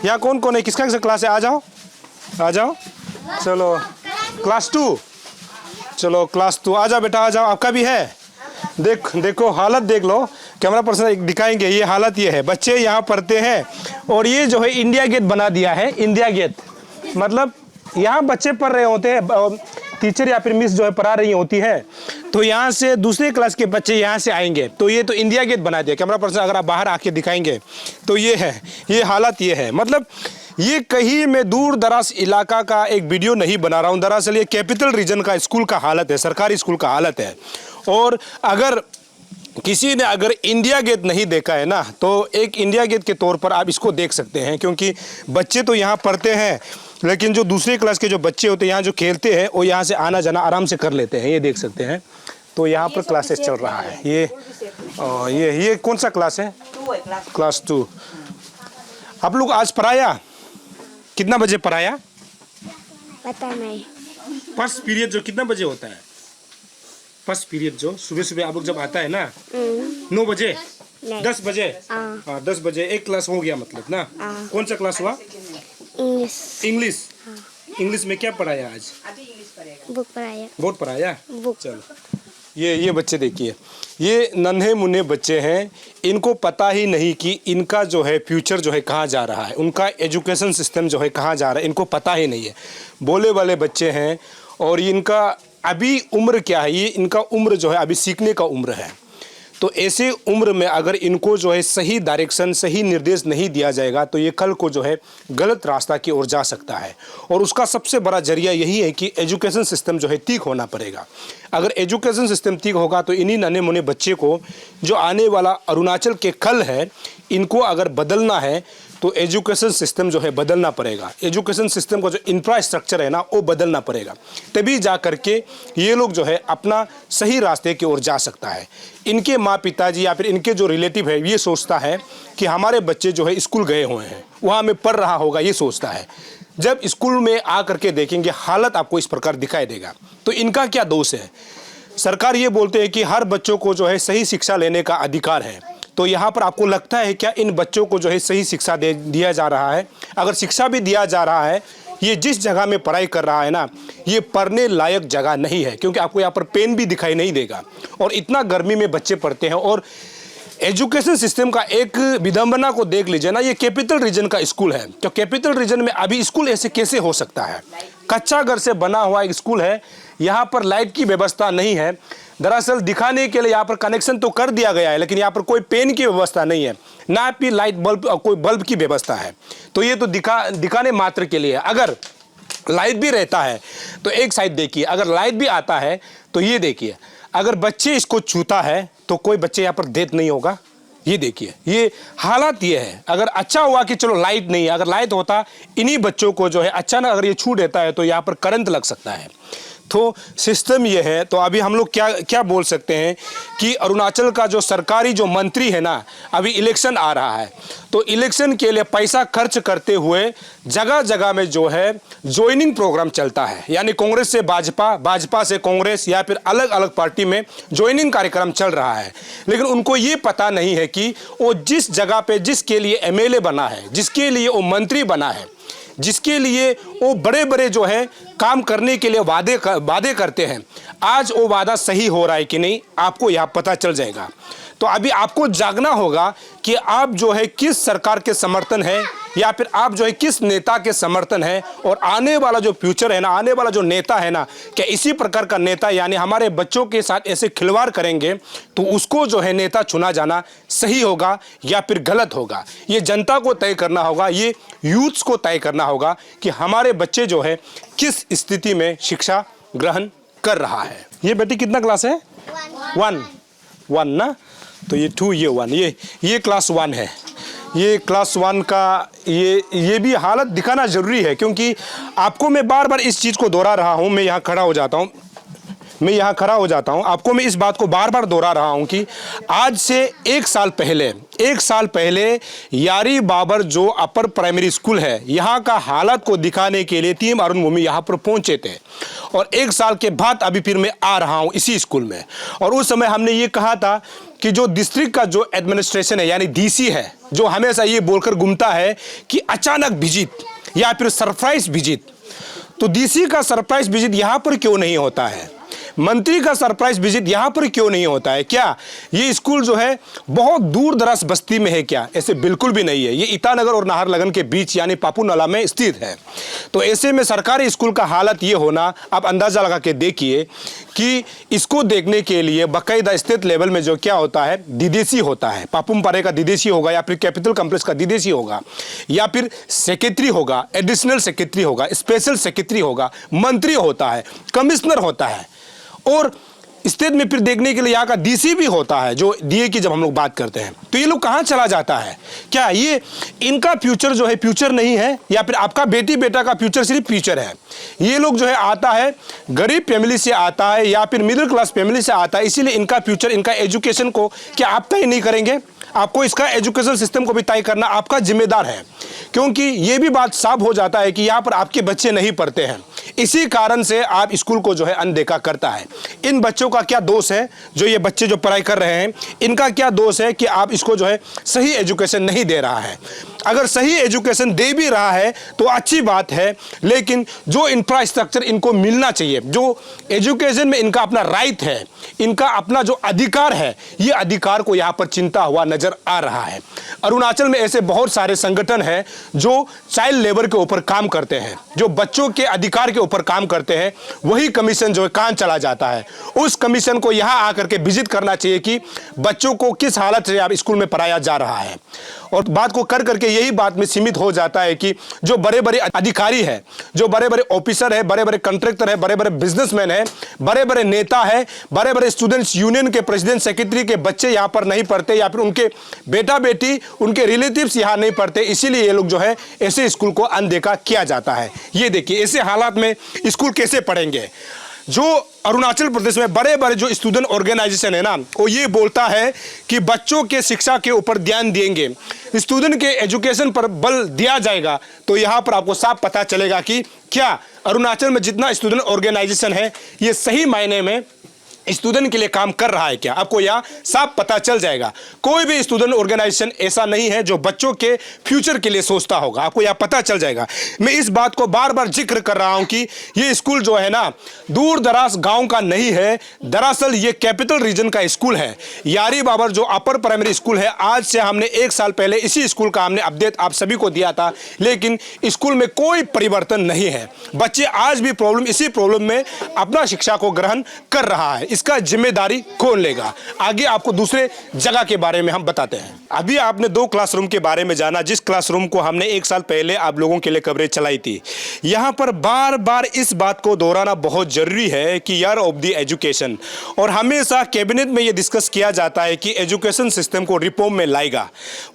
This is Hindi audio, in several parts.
यहाँ कौन कौन है, किसका किसका क्लास है? आ जाओ आ जाओ। चलो क्लास 2, चलो क्लास 2 आ जाओ बेटा, आ जाओ। आपका भी है? देखो हालत देख लो, कैमरा पर्सन दिखाएंगे। ये हालत ये है, बच्चे यहाँ पढ़ते हैं और ये जो है इंडिया गेट बना दिया है। इंडिया गेट मतलब यहाँ बच्चे पढ़ रहे होते हैं, टीचर या फिर मिस जो है पढ़ा रही होती है, तो यहाँ से दूसरे क्लास के बच्चे यहाँ से आएंगे, तो ये तो इंडिया गेट बना दिया। कैमरा पर्सन अगर आप बाहर आके दिखाएंगे तो ये है, ये हालत ये है। मतलब ये कहीं मैं दूर दराज इलाका का एक वीडियो नहीं बना रहा हूँ, दरअसल ये कैपिटल रीजन का स्कूल का हालत है, सरकारी स्कूल का हालत है। और अगर किसी ने अगर इंडिया गेट नहीं देखा है ना, तो एक इंडिया गेट के तौर पर आप इसको देख सकते हैं, क्योंकि बच्चे तो यहाँ पढ़ते हैं लेकिन जो दूसरे क्लास के जो बच्चे होते हैं यहाँ जो खेलते हैं वो यहाँ से आना जाना आराम से कर लेते हैं। ये देख सकते हैं, तो यहाँ पर क्लासेस चल रहा है। ये कौन सा क्लास है? क्लास 2। आप लोग आज पढ़ाया कितना बजे पढ़ाया? पता नहीं। फर्स्ट पीरियड जो कितना बजे होता है? फर्स्ट पीरियड जो सुबह सुबह आप लोग जब आता है ना 9 बजे 10 बजे, हाँ 10 बजे एक क्लास हो गया मतलब ना। कौन सा क्लास हुआ? इंग्लिश। इंग्लिश में क्या पढ़ाया आज? बुक पढ़ाया। बहुत पढ़ाया। बुक। चलो ये बच्चे देखिए, ये नन्हे मुन्ने बच्चे हैं, इनको पता ही नहीं कि इनका जो है फ्यूचर जो है कहाँ जा रहा है, उनका एजुकेशन सिस्टम जो है कहाँ जा रहा है, इनको पता ही नहीं है। बोले वाले बच्चे हैं और इनका अभी उम्र क्या है, ये इनका उम्र जो है अभी सीखने का उम्र है। तो ऐसे उम्र में अगर इनको जो है सही डायरेक्शन, सही निर्देश नहीं दिया जाएगा तो ये कल को जो है गलत रास्ता की ओर जा सकता है। और उसका सबसे बड़ा जरिया यही है कि एजुकेशन सिस्टम जो है ठीक होना पड़ेगा। अगर एजुकेशन सिस्टम ठीक होगा तो इन्हीं नन्हे मुन्ने बच्चे को, जो आने वाला अरुणाचल के कल है, इनको अगर बदलना है तो एजुकेशन सिस्टम जो है बदलना पड़ेगा। एजुकेशन सिस्टम का जो इंफ्रास्ट्रक्चर है ना वो बदलना पड़ेगा, तभी जा करके ये लोग जो है अपना सही रास्ते की ओर जा सकता है। इनके माँ पिताजी या फिर इनके जो रिलेटिव है ये सोचता है कि हमारे बच्चे जो है स्कूल गए हुए हैं, वहाँ में पढ़ रहा होगा, ये सोचता है। जब स्कूल में आ करके देखेंगे हालत आपको इस प्रकार दिखाई देगा। तो इनका क्या दोष है? सरकार ये बोलते हैं कि हर बच्चों को जो है सही शिक्षा लेने का अधिकार है, तो यहाँ पर आपको लगता है क्या इन बच्चों को जो है सही शिक्षा दिया जा रहा है? अगर शिक्षा भी दिया जा रहा है, ये जिस जगह में पढ़ाई कर रहा है ना, ये पढ़ने लायक जगह नहीं है, क्योंकि आपको यहाँ पर पेन भी दिखाई नहीं देगा और इतना गर्मी में बच्चे पढ़ते हैं। और एजुकेशन सिस्टम का एक विडंबना को देख लीजिए ना, ये कैपिटल रीजन का स्कूल है, तो कैपिटल रीजन में अभी स्कूल ऐसे कैसे हो सकता है? कच्चा घर से बना हुआ एक स्कूल है, यहाँ पर लाइट की व्यवस्था नहीं है। दरअसल दिखाने के लिए यहाँ पर कनेक्शन तो कर दिया गया है, लेकिन यहाँ पर कोई पेन की व्यवस्था नहीं है, ना भी लाइट बल्ब कोई बल्ब की व्यवस्था है। तो ये तो दिखाने मात्र के लिए। अगर लाइट भी रहता है तो एक साइड देखिए, अगर लाइट भी आता है तो ये देखिए, अगर बच्चे इसको छूता है तो कोई बच्चे यहाँ पर डेथ नहीं होगा। ये देखिए, ये हालत ये है। अगर अच्छा हुआ कि चलो लाइट नहीं है, अगर लाइट होता इन्हीं बच्चों को जो है अचानक अगर ये छू देता है तो यहाँ पर करंट लग सकता है। तो सिस्टम ये है। तो अभी हम लोग क्या बोल सकते हैं कि अरुणाचल का जो सरकारी जो मंत्री है ना, अभी इलेक्शन आ रहा है, तो इलेक्शन के लिए पैसा खर्च करते हुए जगह जगह में जो है ज्वाइनिंग प्रोग्राम चलता है, यानी कांग्रेस से भाजपा, भाजपा से कांग्रेस या फिर अलग अलग पार्टी में ज्वाइनिंग कार्यक्रम चल रहा है। लेकिन उनको ये पता नहीं है कि वो जिस जगह पे जिसके लिए एमएलए बना है, जिसके लिए वो मंत्री बना है, जिसके लिए वो बड़े बड़े जो है काम करने के लिए वादे करते हैं, आज वो वादा सही हो रहा है कि नहीं आपको यहाँ पता चल जाएगा। तो अभी आपको जागना होगा कि आप जो है किस सरकार के समर्थन है या फिर आप जो है किस नेता के समर्थन है, और आने वाला जो फ्यूचर है ना, आने वाला जो नेता है ना, क्या इसी प्रकार का नेता यानी हमारे बच्चों के साथ ऐसे खिलवाड़ करेंगे तो उसको जो है नेता चुना जाना सही होगा या फिर गलत होगा। ये जनता को तय करना होगा, ये यूथ्स को तय करना होगा कि हमारे बच्चे जो है किस स्थिति में शिक्षा ग्रहण कर रहा है। ये बेटी कितना क्लास है? 1 ना, तो ये 2 ये 1, ये क्लास 1 है। ये क्लास 1 का ये भी हालत दिखाना ज़रूरी है, क्योंकि आपको मैं बार बार इस चीज़ को दोहरा रहा हूँ। मैं यहाँ खड़ा हो जाता हूँ, मैं यहाँ खड़ा हो जाता हूँ। आपको मैं इस बात को बार बार दोहरा रहा हूँ कि आज से एक साल पहले यारी बाबर जो अपर प्राइमरी स्कूल है, यहाँ का हालत को दिखाने के लिए टीम अरुण भूमि यहाँ पर पहुँचे थे। और एक साल के बाद अभी फिर मैं आ रहा हूँ इसी स्कूल में। और उस समय हमने ये कहा था कि जो डिस्ट्रिक्ट का जो एडमिनिस्ट्रेशन है यानी डीसी है, जो हमेशा ये बोलकर घूमता है कि अचानक विजिट या फिर सरप्राइज विजिट, तो डीसी का सरप्राइज विजिट यहाँ पर क्यों नहीं होता है, मंत्री का सरप्राइज विजिट यहाँ पर क्यों नहीं होता है? क्या ये स्कूल जो है बहुत दूर दराज बस्ती में है क्या? ऐसे बिल्कुल भी नहीं है। ये ईटानगर और नाहरलगन के बीच यानी पापूनाला में स्थित है। तो ऐसे में सरकारी स्कूल का हालत ये होना, आप अंदाजा लगा के देखिए कि इसको देखने के लिए बाकायदा स्टेट लेवल में जो क्या होता है, डीडीसी होता है, पापुमपारे का डीडीसी होगा या फिर कैपिटल कॉम्प्लेक्स का डीडीसी होगा या फिर सेक्रेटरी होगा, एडिशनल सेक्रेटरी होगा, स्पेशल सेक्रेटरी होगा, मंत्री होता है, कमिश्नर होता है और स्टेट में फिर देखने के लिए यहाँ का डीसी भी होता है, जो डीए की जब हम लोग बात करते हैं। तो ये लोग कहाँ चला जाता है? क्या ये इनका फ्यूचर जो है फ्यूचर नहीं है, या फिर आपका बेटी बेटा का फ्यूचर सिर्फ फ्यूचर है? ये लोग जो है आता है गरीब फैमिली से आता है या फिर मिडिल क्लास फैमिली से आता है, इसीलिए इनका फ्यूचर, इनका एजुकेशन को क्या आप तय नहीं करेंगे? आपको इसका एजुकेशन सिस्टम को भी तय करना आपका जिम्मेदार है, क्योंकि ये भी बात साफ हो जाता है कि यहाँ पर आपके बच्चे नहीं पढ़ते हैं। इसी कारण से आप स्कूल को जो है अनदेखा करता है। इन बच्चों का क्या दोष है? जो ये बच्चे जो पढ़ाई कर रहे हैं, इनका क्या दोष है कि आप इसको जो है सही एजुकेशन नहीं दे रहा है? अगर सही एजुकेशन दे भी रहा है तो अच्छी बात है, लेकिन जो इंफ्रास्ट्रक्चर इनको मिलना चाहिए, जो एजुकेशन में इनका अपना राइट है, इनका अपना जो अधिकार है, ये अधिकार को यहाँ पर चिंता हुआ नजर आ रहा है। अरुणाचल में ऐसे बहुत सारे संगठन हैं जो चाइल्ड लेबर के ऊपर काम करते हैं, जो बच्चों के अधिकार के ऊपर काम करते हैं। वही कमीशन जो है कहाँ चला जाता है? उस कमीशन को यहाँ आकर के विजिट करना चाहिए कि बच्चों को किस हालत से आप स्कूल में पढ़ाया जा रहा है। और बात को कर करके यही बात में सीमित हो जाता है कि जो बड़े बड़े अधिकारी है, जो बड़े बड़े ऑफिसर है, बड़े बड़े कॉन्ट्रैक्टर है, बड़े बड़े बिजनेसमैन है, बड़े बड़े नेता है, बड़े बड़े स्टूडेंट्स यूनियन के प्रेसिडेंट सेक्रेटरी के बच्चे यहाँ पर नहीं पढ़ते या फिर उनके बेटा बेटी, उनके रिलेटिव्स यहाँ नहीं पढ़ते, इसीलिए ये लोग जो है ऐसे स्कूल को अनदेखा किया जाता है। ये देखिए ऐसे हालात में स्कूल कैसे पढ़ेंगे? जो अरुणाचल प्रदेश में बड़े बड़े जो स्टूडेंट ऑर्गेनाइजेशन है ना, वो ये बोलता है कि बच्चों के शिक्षा के ऊपर ध्यान देंगे, स्टूडेंट के एजुकेशन पर बल दिया जाएगा। तो यहाँ पर आपको साफ पता चलेगा कि क्या अरुणाचल में जितना स्टूडेंट ऑर्गेनाइजेशन है ये सही मायने में स्टूडेंट के लिए काम कर रहा है क्या? आपको यहाँ साफ पता चल जाएगा। कोई भी स्टूडेंट ऑर्गेनाइजेशन ऐसा नहीं है जो बच्चों के फ्यूचर के लिए सोचता होगा, आपको यहाँ पता चल जाएगा। मैं इस बात को बार बार जिक्र कर रहा हूँ कि ये स्कूल जो है ना दूर दराज गांव का नहीं है, दरअसल ये कैपिटल रीजन का स्कूल है। यारी बाबर जो अपर प्राइमरी स्कूल है, आज से हमने एक साल पहले इसी स्कूल का हमने अपडेट आप सभी को दिया था, लेकिन स्कूल में कोई परिवर्तन नहीं है। बच्चे आज भी इसी प्रॉब्लम में अपना शिक्षा को ग्रहण कर रहा है। इसका जिम्मेदारी कौन लेगा? आगे आपको दूसरे जगह के बारे में हम बताते हैं। अभी आपने 2 क्लासरूम के बारे में जाना, जिस क्लासरूम को हमने एक साल पहले आप लोगों के लिए कवरेज चलाई थी। यहाँ पर बार बार इस बात को दोहराना बहुत जरूरी है कि ईयर ऑफ द एजुकेशन, और हमेशा कैबिनेट में ये डिस्कस किया जाता है कि एजुकेशन सिस्टम को रिफॉर्म में लाएगा।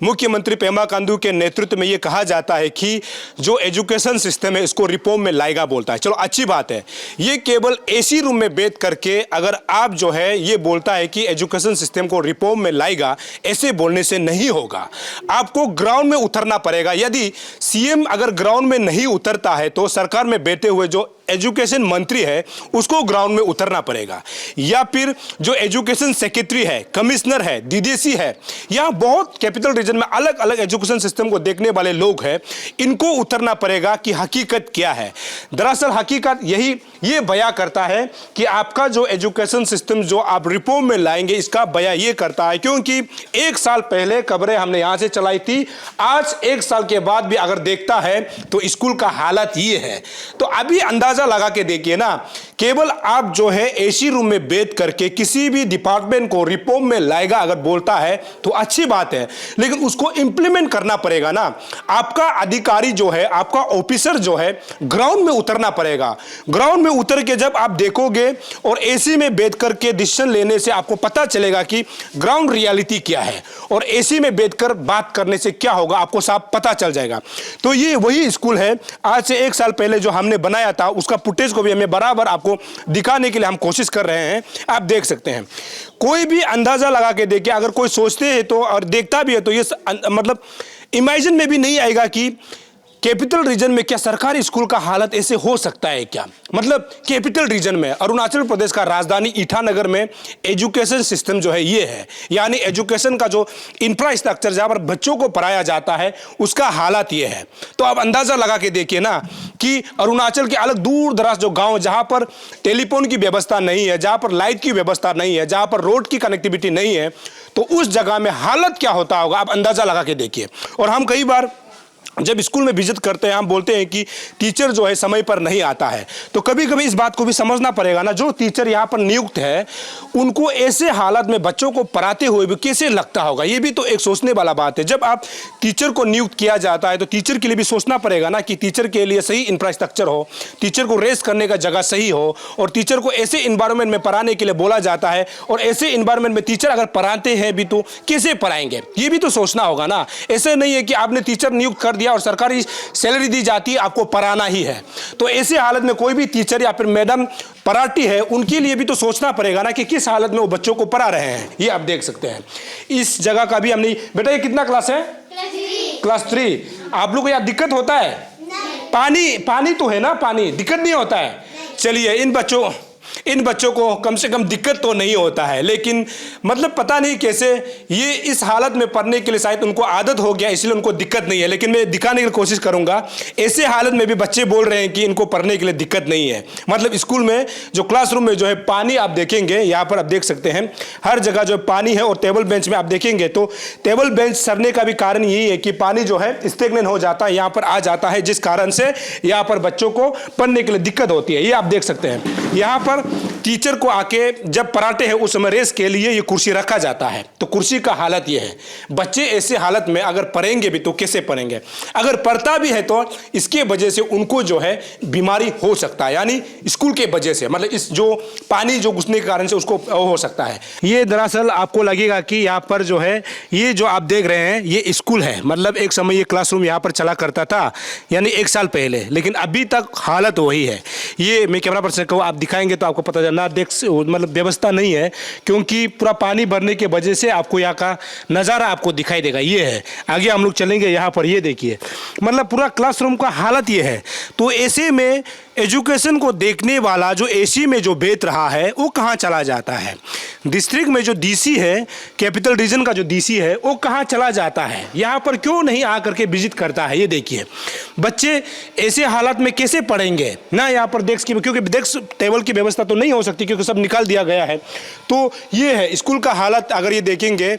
मुख्यमंत्री पेमा खांडू के नेतृत्व में ये कहा जाता है कि जो एजुकेशन सिस्टम है इसको रिफॉर्म में लाएगा बोलता है। चलो अच्छी बात है। ये केवल एसी रूम में बैठ करके अगर आप जो है ये बोलता है कि एजुकेशन सिस्टम को रिफॉर्म में लाएगा, ऐसे बोलने से नहीं होगा। आपको ग्राउंड में उतरना पड़ेगा। यदि सीएम अगर ग्राउंड में नहीं उतरता है तो सरकार में बैठे हुए जो एजुकेशन मंत्री है उसको ग्राउंड में उतरना पड़ेगा, या फिर जो एजुकेशन सेक्रेटरी है, कमिश्नर है, डीडीसी है, या बहुत कैपिटल रीजन में अलग अलग एजुकेशन सिस्टम को देखने वाले लोग हैं, इनको उतरना पड़ेगा कि हकीकत क्या है। दरअसल हकीकत ये बयां करता है कि आपका जो एजुकेशन सिस्टम जो आप रिफॉर्म में लाएंगे, इसका बयां ये करता है, क्योंकि एक साल पहले खबरें हमने यहां से चलाई थी, आज एक साल के बाद भी अगर देखता है तो स्कूल का हालत ये है। तो अभी अंदाजा लगा के देखिए ना, केवल आप जो है एसी रूम में बैठ करके किसी भी डिपार्टमेंट को रिफॉर्म में लाएगा अगर बोलता है तो अच्छी बात है, लेकिन उसको इंप्लीमेंट करना पड़ेगा ना। आपका अधिकारी जो है, आपका ऑफिसर जो है, ग्राउंड में उतरना पड़ेगा। ग्राउंड में उतर के जब आप देखोगे और एसी में बैठ करके डिसीजन लेने से आपको पता चलेगा कि ग्राउंड रियलिटी क्या है, और एसी में बैठकर बात करने से क्या होगा आपको साफ पता चल जाएगा। तो ये वही स्कूल है आज से एक साल पहले जो हमने बनाया था, उसका फुटेज को भी मैं बराबर आपको जो दिखाने के लिए हम कोशिश कर रहे हैं, आप देख सकते हैं। कोई भी अंदाज़ा लगा के देखिए, अगर कोई सोचते हैं तो और देखता भी है तो ये मतलब इमेजिन में भी नहीं आएगा कि कैपिटल रीजन में क्या सरकारी स्कूल का हालत ऐसे हो सकता है क्या। मतलब कैपिटल रीजन में अरुणाचल प्रदेश का राजधानी ईटानगर में एजुकेशन सिस्टम जो है ये है, यानी एजुकेशन का जो इंफ्रास्ट्रक्चर जहाँ पर बच्चों को पढ़ाया जाता है उसका हालत ये है। तो आप अंदाज़ा लगा के देखिए ना कि अरुणाचल के अलग दूर दराज जो गाँव जहाँ पर टेलीफोन की व्यवस्था नहीं है, जहाँ पर लाइट की व्यवस्था नहीं है, जहाँ पर रोड की कनेक्टिविटी नहीं है, तो उस जगह में हालत क्या होता होगा आप अंदाज़ा लगा के देखिए। और हम कई बार जब स्कूल में विजिट करते हैं हम बोलते हैं कि टीचर जो है समय पर नहीं आता है, तो कभी कभी इस बात को भी समझना पड़ेगा ना, जो टीचर यहाँ पर नियुक्त है उनको ऐसे हालत में बच्चों को पढ़ाते हुए भी कैसे लगता होगा, ये भी तो एक सोचने वाला बात है। जब आप टीचर को नियुक्त किया जाता है तो टीचर के लिए भी सोचना पड़ेगा ना कि टीचर के लिए सही इंफ्रास्ट्रक्चर हो, टीचर को रेस्ट करने का जगह सही हो, और टीचर को ऐसे इन्वायरमेंट में पढ़ाने के लिए बोला जाता है, और ऐसे इन्वायरमेंट में टीचर अगर पढ़ाते हैं भी तो कैसे पढ़ाएंगे, ये भी तो सोचना होगा ना। ऐसे नहीं है कि आपने टीचर नियुक्त कर और सरकारी सैलरी दी जाती है, आपको पढ़ाना ही है। तो ऐसे हालत में कोई भी टीचर या फिर मैडम पढ़ाती है, उनके लिए भी तो सोचना पड़ेगा ना कि किस हालत में वो बच्चों को पढ़ा रहे हैं। ये आप देख सकते हैं। इस जगह का भी हमने, बेटा ये कितना क्लास है? क्लास 3। आप लोग को यहाँ दिक्कत होता है? पानी तो है ना, पानी दिक्कत नहीं होता है। चलिए इन बच्चों को कम से कम दिक्कत तो नहीं होता है, लेकिन मतलब पता नहीं कैसे ये इस हालत में पढ़ने के लिए शायद उनको आदत हो गया, इसलिए उनको दिक्कत नहीं है। लेकिन मैं दिखाने की कोशिश करूंगा, ऐसे हालत में भी बच्चे बोल रहे हैं कि इनको पढ़ने के लिए दिक्कत नहीं है। मतलब स्कूल में जो क्लासरूम में जो है पानी आप देखेंगे, यहाँ पर आप देख सकते हैं हर जगह जो पानी है, और टेबल बेंच में आप देखेंगे तो टेबल बेंच सरने का भी कारण यही है कि पानी जो है स्टेगनेंट हो जाता है, यहाँ पर आ जाता है, जिस कारण से यहाँ पर बच्चों को पढ़ने के लिए दिक्कत होती है। ये आप देख सकते हैं। यहाँ पर टीचर को आके जब पढ़ाते हैं उस समय रेस्ट के लिए ये कुर्सी रखा जाता है, तो कुर्सी का हालत ये है। बच्चे ऐसे हालत में अगर पढ़ेंगे भी तो कैसे पढ़ेंगे, अगर पढ़ता भी है तो इसके वजह से उनको जो है बीमारी हो सकता है, यानी स्कूल के वजह से, मतलब इस जो पानी जो घुसने के कारण से उसको हो सकता है। ये दरअसल आपको लगेगा कि यहाँ पर जो है ये जो आप देख रहे हैं ये स्कूल है। मतलब एक समय ये क्लासरूम यहाँ पर चला करता था, यानी 1 साल पहले, लेकिन अभी तक हालत वही है। ये मैं कैमरा पर्सन को आप दिखाएंगे तो आपको पता चलना, मतलब व्यवस्था नहीं है, क्योंकि पूरा पानी भरने के वजह से आपको यहाँ का नज़ारा आपको दिखाई देगा। ये है, आगे हम लोग चलेंगे यहाँ पर, ये देखिए मतलब पूरा क्लासरूम का हालत ये है। तो ऐसे में एजुकेशन को देखने वाला जो एसी में जो बेच रहा है वो कहाँ चला जाता है? डिस्ट्रिक्ट में जो डीसी है, कैपिटल रीजन का जो डीसी है, वो कहाँ चला जाता है? यहाँ पर क्यों नहीं आकर के विजिट करता है? ये देखिए बच्चे ऐसे हालत में कैसे पढ़ेंगे ना। यहाँ पर डेस्क की, क्योंकि डेस्क टेबल की व्यवस्था तो नहीं हो सकती क्योंकि सब निकाल दिया गया है। तो ये है स्कूल का हालत। अगर ये देखेंगे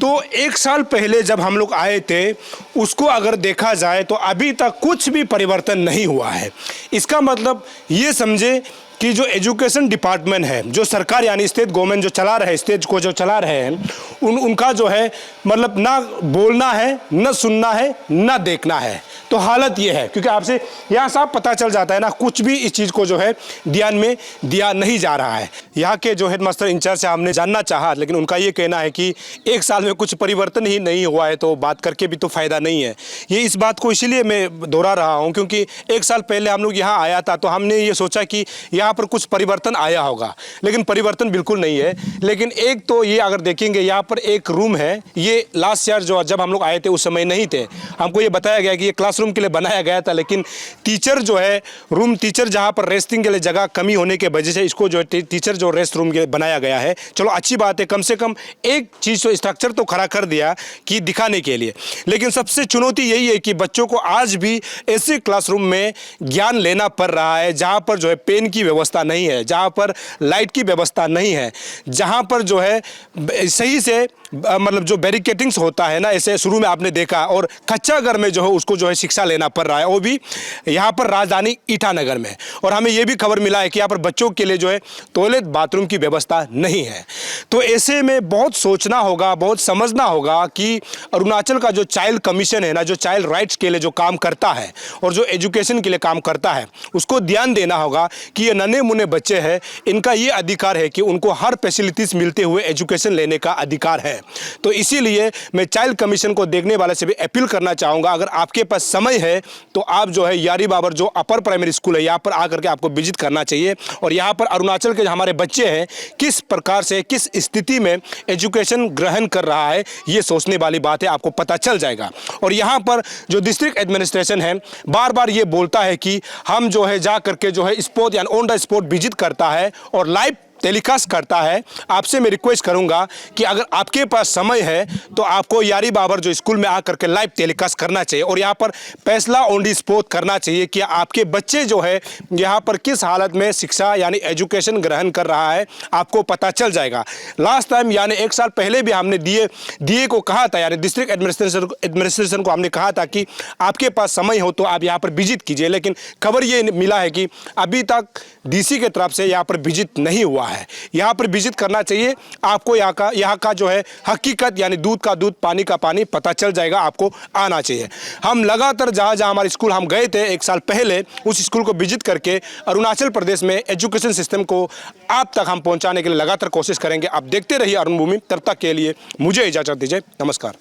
तो 1 साल पहले जब हम लोग आए थे उसको अगर देखा जाए तो अभी तक कुछ भी परिवर्तन नहीं हुआ है। इसका मतलब ये समझे कि जो एजुकेशन डिपार्टमेंट है, जो सरकार यानी स्टेट गवर्नमेंट जो चला रहे, स्टेट को जो चला रहे हैं, उनका जो है मतलब ना बोलना है, ना सुनना है, ना देखना है। तो हालत ये है, क्योंकि आपसे यहाँ साफ पता चल जाता है ना, कुछ भी इस चीज़ को जो है ध्यान में दिया नहीं जा रहा है। यहाँ के जो हेडमास्टर इंचार्ज से हमने जानना चाहा, लेकिन उनका ये कहना है कि 1 साल में कुछ परिवर्तन ही नहीं हुआ है, तो बात करके भी तो फ़ायदा नहीं है। ये इस बात को इसीलिए मैं दोहरा रहा हूँ क्योंकि 1 साल पहले हम लोग यहाँ आया था तो हमने ये सोचा कि यहाँ पर कुछ परिवर्तन आया होगा, लेकिन परिवर्तन बिल्कुल नहीं है। लेकिन एक तो ये अगर देखेंगे यहाँ पर एक रूम है, ये लास्ट ईयर जो जब हम लोग आए थे उस समय नहीं थे, हमको ये बताया गया कि ये क्लासरूम के लिए बनाया गया था, लेकिन टीचर जो है रूम, टीचर जहाँ पर रेस्टिंग के लिए जगह कमी होने के वजह से इसको जो है टीचर जो रेस्ट रूम के लिए बनाया गया है। चलो अच्छी बात है, कम से कम एक चीज़ तो स्ट्रक्चर तो खड़ा कर दिया कि दिखाने के लिए। लेकिन सबसे चुनौती यही है कि बच्चों को आज भी ऐसे क्लासरूम में ज्ञान लेना पड़ रहा है जहाँ पर जो है पेन की व्यवस्था नहीं है, जहाँ पर लाइट की व्यवस्था नहीं है, जहाँ पर जो है सही से मतलब जो बैरिकेटिंग्स होता है ना, ऐसे शुरू में आपने देखा, और कच्चा घर में जो है उसको जो है शिक्षा लेना पड़ रहा है, वो भी यहाँ पर राजधानी ईटानगर में। और हमें ये भी खबर मिला है कि यहाँ पर बच्चों के लिए जो है टॉयलेट बाथरूम की व्यवस्था नहीं है। तो ऐसे में बहुत सोचना होगा, बहुत समझना होगा कि अरुणाचल का जो चाइल्ड कमीशन है ना, जो चाइल्ड राइट्स के लिए जो काम करता है और जो एजुकेशन के लिए काम करता है, उसको ध्यान देना होगा कि ये नन्हे मुन्ने बच्चे हैं, इनका ये अधिकार है कि उनको हर फैसिलिटीज़ मिलते हुए एजुकेशन लेने का अधिकार है। है। तो इसीलिए मैं चाइल्ड कमीशन को देखने वाले से भी अपील करना चाहूँगा, अगर आपके पास समय है तो आप जो है यारी बाबर जो अपर प्राइमरी स्कूल है यहाँ पर आकर के आपको विजिट करना चाहिए। और यहाँ पर अरुणाचल के हमारे बच्चे हैं किस प्रकार से किस स्थिति में एजुकेशन ग्रहण कर रहा है, ये सोचने वाली बात है, आपको पता चल जाएगा। और यहाँ पर जो डिस्ट्रिक्ट एडमिनिस्ट्रेशन है बार बार ये बोलता है कि हम जो है जा करके जो है स्पॉट यानी ऑन द स्पॉट विजिट करता है और लाइव टेलीकास्ट करता है। आपसे मैं रिक्वेस्ट करूंगा कि अगर आपके पास समय है तो आपको यारी बाबर जो स्कूल में आकर के लाइव टेलीकास्ट करना चाहिए और यहाँ पर फैसला ऑन दी स्पॉट करना चाहिए कि आपके बच्चे जो है यहाँ पर किस हालत में शिक्षा यानी एजुकेशन ग्रहण कर रहा है, आपको पता चल जाएगा। लास्ट टाइम यानी 1 साल पहले भी हमने डीए को कहा था, यानी डिस्ट्रिक्ट एडमिनिस्ट्रेशन को हमने कहा था कि आपके पास समय हो तो आप यहाँ पर विजिट कीजिए, लेकिन खबर ये मिला है कि अभी तक डीसी के तरफ से यहाँ पर विजिट नहीं हुआ है। यहाँ पर विजिट करना चाहिए, आपको यहाँ का जो है हकीकत यानी दूध का दूध पानी का पानी पता चल जाएगा, आपको आना चाहिए। हम लगातार जहाँ हमारे स्कूल हम गए थे 1 साल पहले, उस स्कूल को विजिट करके अरुणाचल प्रदेश में एजुकेशन सिस्टम को आप तक हम पहुँचाने के लिए लगातार कोशिश करेंगे। आप देखते रहिए अरुण भूमि, तब तक के लिए मुझे इजाज़त दीजिए। नमस्कार।